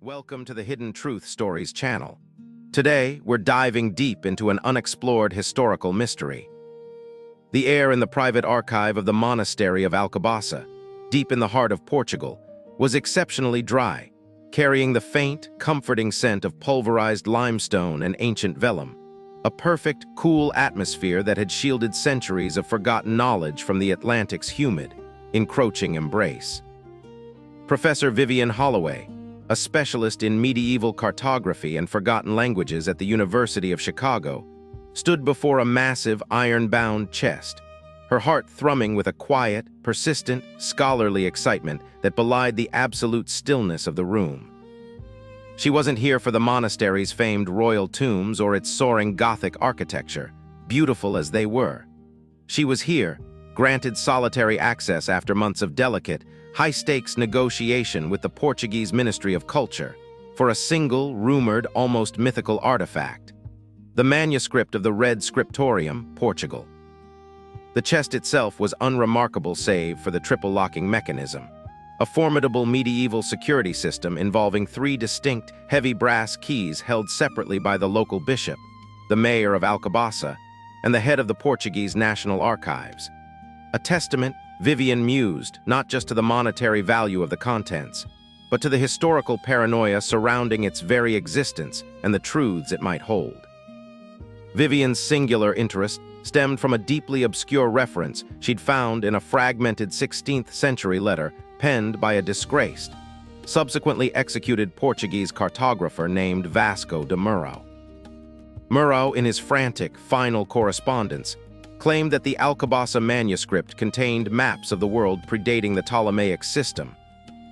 Welcome to the Hidden Truth Stories channel. Today, we're diving deep into an unexplored historical mystery. The air in the private archive of the monastery of Alcobaça, deep in the heart of Portugal, was exceptionally dry, carrying the faint, comforting scent of pulverized limestone and ancient vellum, a perfect, cool atmosphere that had shielded centuries of forgotten knowledge from the Atlantic's humid, encroaching embrace. Professor Vivian Holloway, a specialist in medieval cartography and forgotten languages at the University of Chicago, stood before a massive iron-bound chest, her heart thrumming with a quiet, persistent, scholarly excitement that belied the absolute stillness of the room. She wasn't here for the monastery's famed royal tombs or its soaring Gothic architecture, beautiful as they were. She was here, granted solitary access after months of delicate, high-stakes negotiation with the Portuguese Ministry of Culture for a single, rumored, almost mythical artifact, the manuscript of the Red Scriptorium, Portugal. The chest itself was unremarkable save for the triple locking mechanism, a formidable medieval security system involving 3 distinct, heavy brass keys held separately by the local bishop, the mayor of Alcobaça, and the head of the Portuguese National Archives. A testament, Vivian mused, not just to the monetary value of the contents, but to the historical paranoia surrounding its very existence and the truths it might hold. Vivian's singular interest stemmed from a deeply obscure reference she'd found in a fragmented 16th-century letter penned by a disgraced, subsequently executed Portuguese cartographer named Vasco de Muro. Muro, in his frantic, final correspondence, claimed that the Alcobaça manuscript contained maps of the world predating the Ptolemaic system,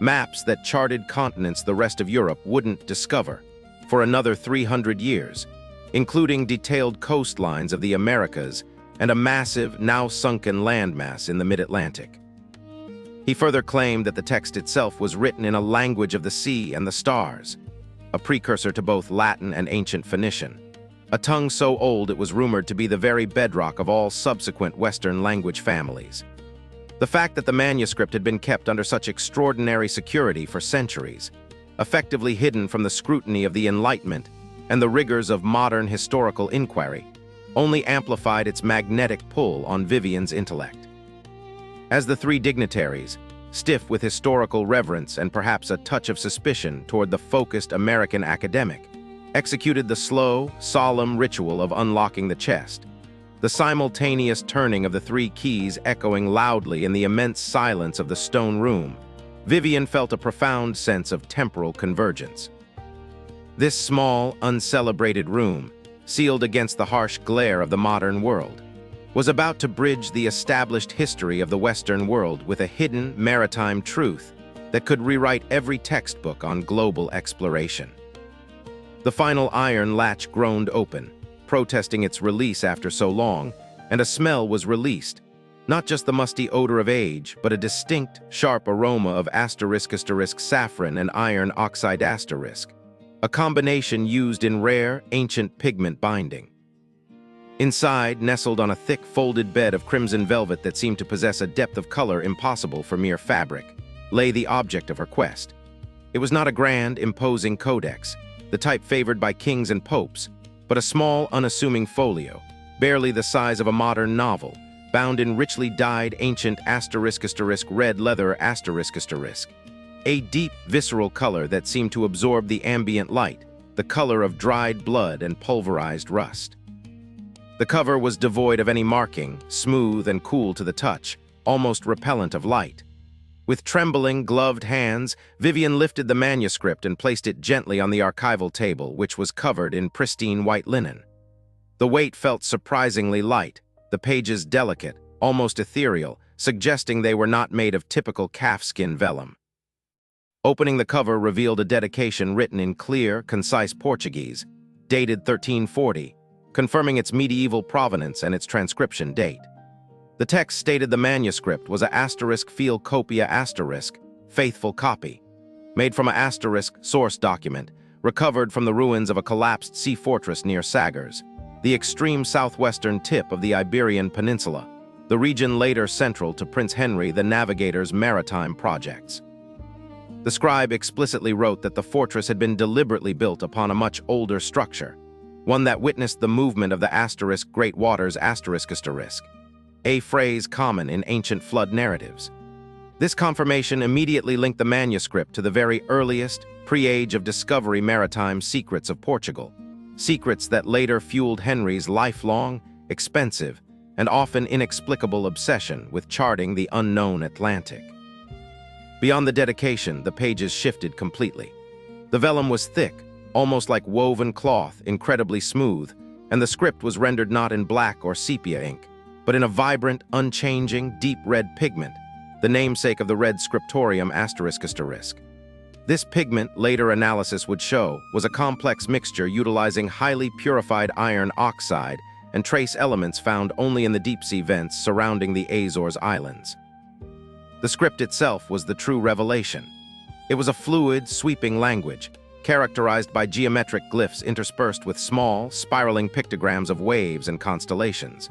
maps that charted continents the rest of Europe wouldn't discover for another 300 years, including detailed coastlines of the Americas and a massive, now-sunken landmass in the mid-Atlantic. He further claimed that the text itself was written in a language of the sea and the stars, a precursor to both Latin and ancient Phoenician, a tongue so old it was rumored to be the very bedrock of all subsequent Western language families. The fact that the manuscript had been kept under such extraordinary security for centuries, effectively hidden from the scrutiny of the Enlightenment and the rigors of modern historical inquiry, only amplified its magnetic pull on Vivian's intellect. As the 3 dignitaries, stiff with historical reverence and perhaps a touch of suspicion toward the focused American academic, executed the slow, solemn ritual of unlocking the chest, the simultaneous turning of the 3 keys echoing loudly in the immense silence of the stone room, Vivian felt a profound sense of temporal convergence. This small, uncelebrated room, sealed against the harsh glare of the modern world, was about to bridge the established history of the Western world with a hidden maritime truth that could rewrite every textbook on global exploration. The final iron latch groaned open, protesting its release after so long, and a smell was released, not just the musty odor of age, but a distinct, sharp aroma of saffron and iron oxide asterisk, a combination used in rare, ancient pigment binding. Inside, nestled on a thick, folded bed of crimson velvet that seemed to possess a depth of color impossible for mere fabric, lay the object of her quest. It was not a grand, imposing codex, the type favored by kings and popes, but a small, unassuming folio, barely the size of a modern novel, bound in richly dyed ancient **red leather **, a deep, visceral color that seemed to absorb the ambient light, the color of dried blood and pulverized rust. The cover was devoid of any marking, smooth and cool to the touch, almost repellent of light. With trembling, gloved hands, Vivian lifted the manuscript and placed it gently on the archival table, which was covered in pristine white linen. The weight felt surprisingly light, the pages delicate, almost ethereal, suggesting they were not made of typical calfskin vellum. Opening the cover revealed a dedication written in clear, concise Portuguese, dated 1340, confirming its medieval provenance and its transcription date. The text stated the manuscript was a *fil copia *, faithful copy, made from a * source document, recovered from the ruins of a collapsed sea fortress near Sagres, the extreme southwestern tip of the Iberian Peninsula, the region later central to Prince Henry the Navigator's maritime projects. The scribe explicitly wrote that the fortress had been deliberately built upon a much older structure, one that witnessed the movement of the great waters ***, a phrase common in ancient flood narratives. This confirmation immediately linked the manuscript to the very earliest, pre-age of discovery maritime secrets of Portugal, secrets that later fueled Henry's lifelong, expensive, and often inexplicable obsession with charting the unknown Atlantic. Beyond the dedication, the pages shifted completely. The vellum was thick, almost like woven cloth, incredibly smooth, and the script was rendered not in black or sepia ink, but in a vibrant, unchanging, deep red pigment, the namesake of the red Scriptorium ***. This pigment, later analysis would show, was a complex mixture utilizing highly purified iron oxide and trace elements found only in the deep-sea vents surrounding the Azores Islands. The script itself was the true revelation. It was a fluid, sweeping language, characterized by geometric glyphs interspersed with small, spiraling pictograms of waves and constellations.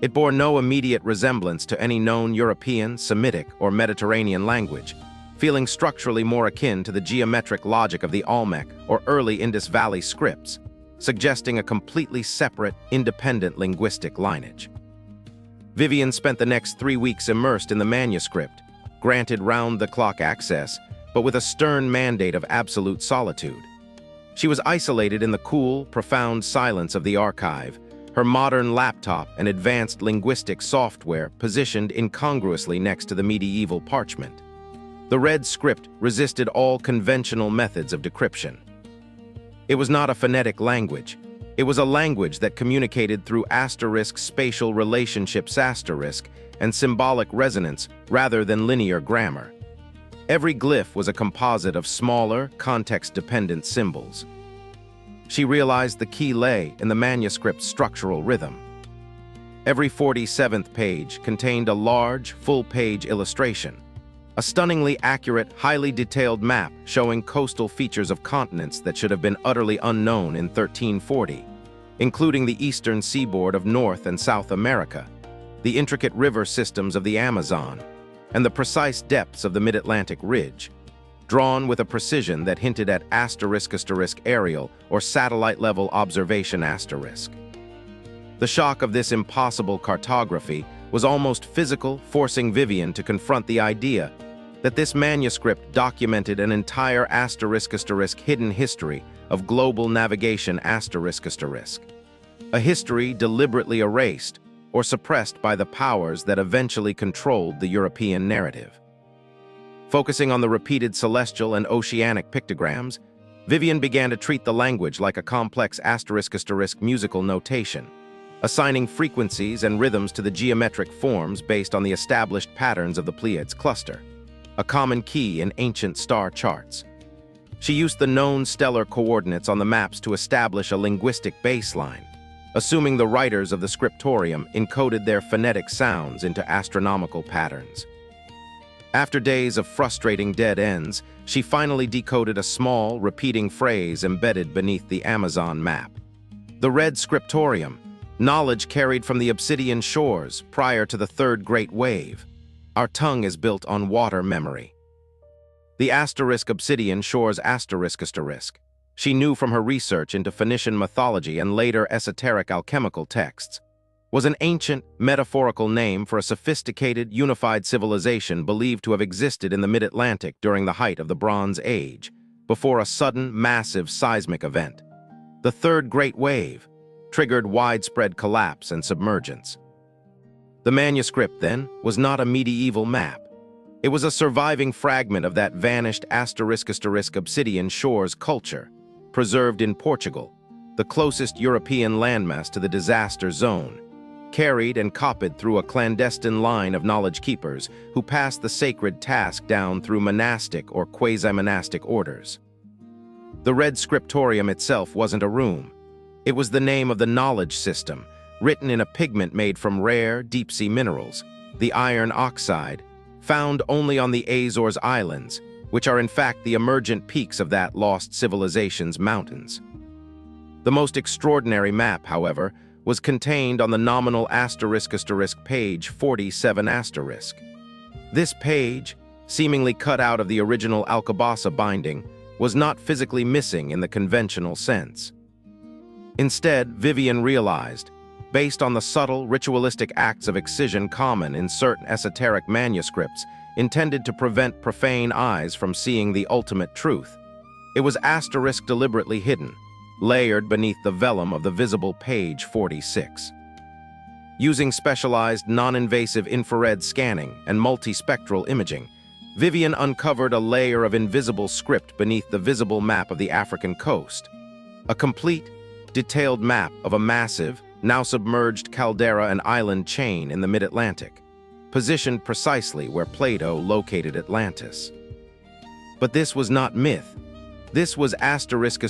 It bore no immediate resemblance to any known European, Semitic, or Mediterranean language, feeling structurally more akin to the geometric logic of the Olmec or early Indus Valley scripts, suggesting a completely separate, independent linguistic lineage. Vivian spent the next 3 weeks immersed in the manuscript, granted round-the-clock access, but with a stern mandate of absolute solitude. She was isolated in the cool, profound silence of the archive, her modern laptop and advanced linguistic software positioned incongruously next to the medieval parchment. The red script resisted all conventional methods of decryption. It was not a phonetic language. It was a language that communicated through spatial relationships and symbolic resonance rather than linear grammar. Every glyph was a composite of smaller, context-dependent symbols. She realized the key lay in the manuscript's structural rhythm. Every 47th page contained a large, full-page illustration, a stunningly accurate, highly detailed map showing coastal features of continents that should have been utterly unknown in 1340, including the eastern seaboard of North and South America, the intricate river systems of the Amazon, and the precise depths of the mid-Atlantic ridge, drawn with a precision that hinted at aerial or satellite-level observation ***. The shock of this impossible cartography was almost physical, forcing Vivian to confront the idea that this manuscript documented an entire hidden history of global navigation a history deliberately erased or suppressed by the powers that eventually controlled the European narrative. Focusing on the repeated celestial and oceanic pictograms, Vivian began to treat the language like a complex musical notation, assigning frequencies and rhythms to the geometric forms based on the established patterns of the Pleiades cluster, a common key in ancient star charts. She used the known stellar coordinates on the maps to establish a linguistic baseline, assuming the writers of the Scriptorium encoded their phonetic sounds into astronomical patterns. After days of frustrating dead ends, she finally decoded a small, repeating phrase embedded beneath the Amazon map. The red Scriptorium, knowledge carried from the obsidian shores prior to the Third Great Wave. Our tongue is built on water memory. The obsidian shores ***. She knew from her research into Phoenician mythology and later esoteric alchemical texts, was an ancient, metaphorical name for a sophisticated, unified civilization believed to have existed in the mid-Atlantic during the height of the Bronze Age, before a sudden, massive seismic event. The Third Great Wave triggered widespread collapse and submergence. The manuscript, then, was not a medieval map. It was a surviving fragment of that vanished obsidian shores culture, preserved in Portugal, the closest European landmass to the disaster zone, carried and copied through a clandestine line of knowledge keepers who passed the sacred task down through monastic or quasi-monastic orders. The red Scriptorium itself wasn't a room. It was the name of the knowledge system, written in a pigment made from rare, deep-sea minerals, the iron oxide, found only on the Azores Islands, which are in fact the emergent peaks of that lost civilization's mountains. The most extraordinary map, however, was contained on the nominal page 47 ***. This page, seemingly cut out of the original Alcobossa binding, was not physically missing in the conventional sense. Instead, Vivian realized, based on the subtle, ritualistic acts of excision common in certain esoteric manuscripts intended to prevent profane eyes from seeing the ultimate truth, it was asterisk deliberately hidden, layered beneath the vellum of the visible page 46. Using specialized, non-invasive infrared scanning and multispectral imaging, Vivian uncovered a layer of invisible script beneath the visible map of the African coast. A complete, detailed map of a massive, now submerged caldera and island chain in the mid-Atlantic, positioned precisely where Plato located Atlantis. But this was not myth. This was asterisk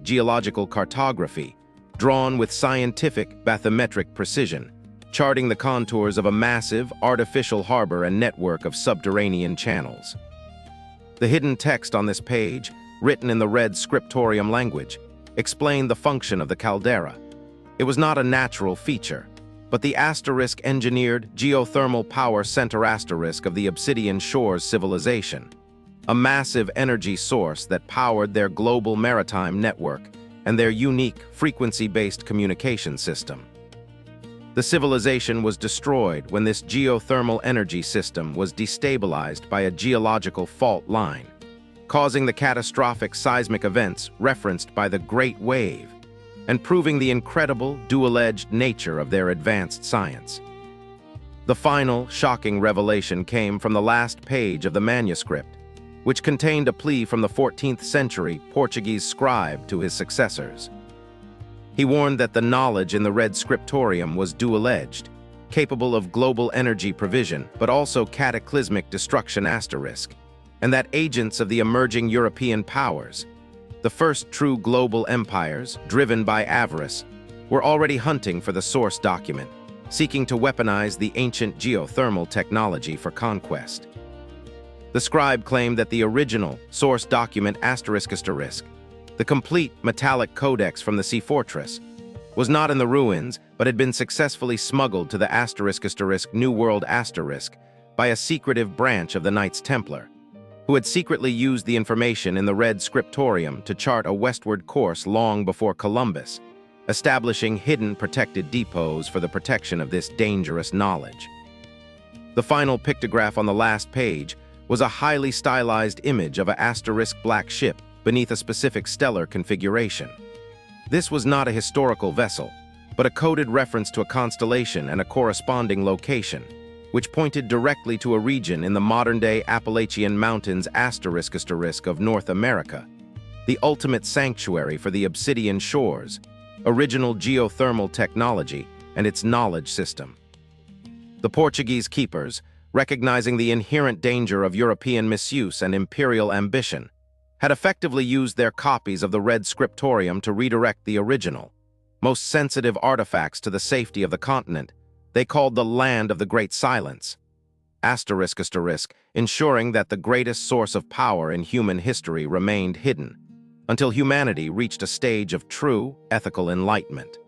geological cartography, drawn with scientific bathymetric precision, charting the contours of a massive, artificial harbor and network of subterranean channels. The hidden text on this page, written in the red Scriptorium language, explained the function of the caldera. It was not a natural feature, but the asterisk-engineered geothermal power center asterisk of the Obsidian Shores civilization, a massive energy source that powered their global maritime network and their unique frequency-based communication system. The civilization was destroyed when this geothermal energy system was destabilized by a geological fault line, causing the catastrophic seismic events referenced by the Great Wave, and proving the incredible, dual-edged nature of their advanced science. The final, shocking revelation came from the last page of the manuscript, which contained a plea from the 14th century Portuguese scribe to his successors. He warned that the knowledge in the red Scriptorium was dual-edged, capable of global energy provision, but also cataclysmic destruction asterisk, and that agents of the emerging European powers, the first true global empires, driven by avarice, were already hunting for the source document, seeking to weaponize the ancient geothermal technology for conquest. The scribe claimed that the original source document the complete metallic codex from the sea fortress, was not in the ruins, but had been successfully smuggled to the New World by a secretive branch of the Knights Templar, who had secretly used the information in the red Scriptorium to chart a westward course long before Columbus, establishing hidden protected depots for the protection of this dangerous knowledge. The final pictograph on the last page was a highly stylized image of a black ship beneath a specific stellar configuration. This was not a historical vessel, but a coded reference to a constellation and a corresponding location, which pointed directly to a region in the modern-day Appalachian Mountains of North America, the ultimate sanctuary for the Obsidian Shores, original geothermal technology, and its knowledge system. The Portuguese keepers, recognizing the inherent danger of European misuse and imperial ambition, had effectively used their copies of the red Scriptorium to redirect the original, most sensitive artifacts to the safety of the continent they called the Land of the Great Silence, ensuring that the greatest source of power in human history remained hidden, until humanity reached a stage of true, ethical enlightenment.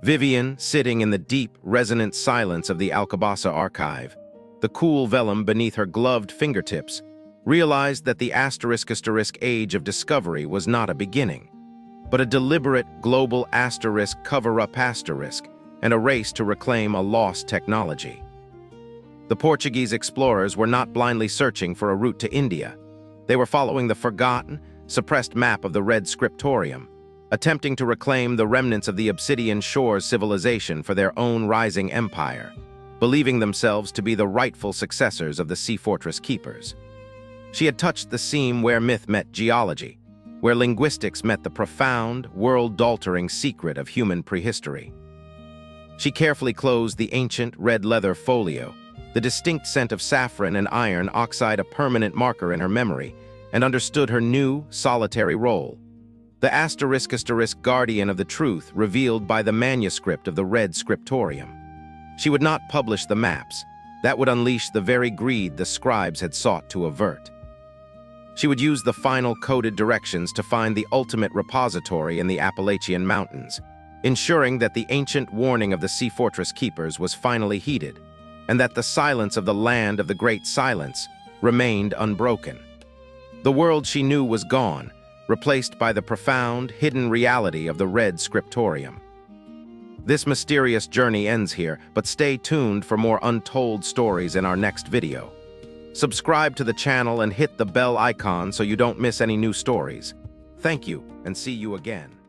Vivian, sitting in the deep, resonant silence of the Alcobossa archive, the cool vellum beneath her gloved fingertips, realized that the **age of discovery was not a beginning, but a deliberate global cover-up and a race to reclaim a lost technology. The Portuguese explorers were not blindly searching for a route to India. They were following the forgotten, suppressed map of the red Scriptorium, attempting to reclaim the remnants of the Obsidian Shores civilization for their own rising empire, believing themselves to be the rightful successors of the Sea Fortress keepers. She had touched the seam where myth met geology, where linguistics met the profound, world-altering secret of human prehistory. She carefully closed the ancient red leather folio, the distinct scent of saffron and iron oxide a permanent marker in her memory, and understood her new, solitary role, the guardian of the truth revealed by the manuscript of the red Scriptorium. She would not publish the maps. That would unleash the very greed the scribes had sought to avert. She would use the final coded directions to find the ultimate repository in the Appalachian Mountains, ensuring that the ancient warning of the Sea Fortress keepers was finally heeded, and that the silence of the Land of the Great Silence remained unbroken. The world she knew was gone, replaced by the profound, hidden reality of the red Scriptorium. This mysterious journey ends here, but stay tuned for more untold stories in our next video. Subscribe to the channel and hit the bell icon so you don't miss any new stories. Thank you, and see you again.